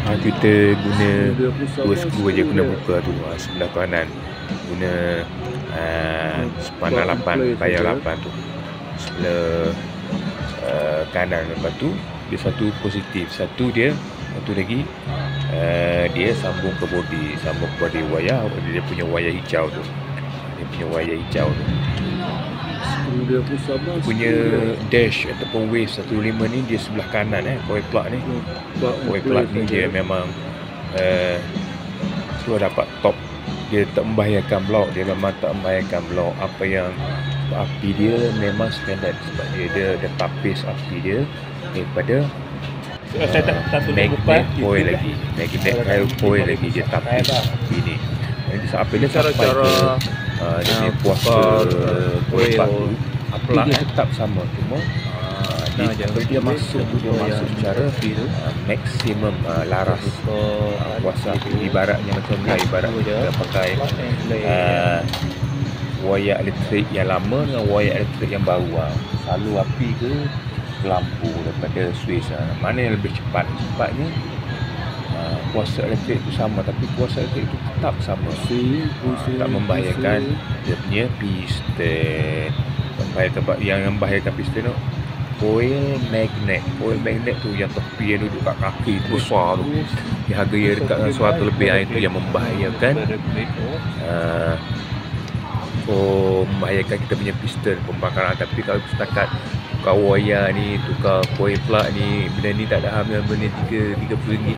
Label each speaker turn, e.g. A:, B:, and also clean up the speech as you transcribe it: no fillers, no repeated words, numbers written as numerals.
A: Kita guna 2 skru aja guna buka tu, sebelah kanan guna panah 8 bayar 8 tu sebelah kanan. Lepas tu dia satu positif, satu lagi dia sambung ke body wayar. Dia punya wayar hijau tu,
B: Dia pun sama
A: punya dash ataupun wave 125 ni dia sebelah kanan. Coil plug ni, dia memang sudah dapat top. Dia tak membahayakan blok, apa yang api dia memang standard, sebab dia ada tapis api dia daripada magnet coil lagi, dia tapis api ni. Jadi api dia cara dia puasa coil batu, api dia tetap sama, cuma dia masuk secara maksimum laras kuasa api. Ibaratnya macam kita pakai wayar elektrik yang lama dengan wayar elektrik yang baru, selalu api ke lampu daripada switch. Mana yang lebih cepatnya kuasa elektrik itu sama, tapi kuasa elektrik itu tetap sama, tak membahayakan dia punya piston. Yang membahayakan piston tu coil magnet tu, yang tepi yang duduk kat kaki tu besar tu, yang harga dia dekat dengan 100 lebih, itu yang membahayakan kita punya piston pembakaran. Tapi kalau setakat tukar wayar ni, tukar coil plug ni, benda ni tak ada hamil, benda RM30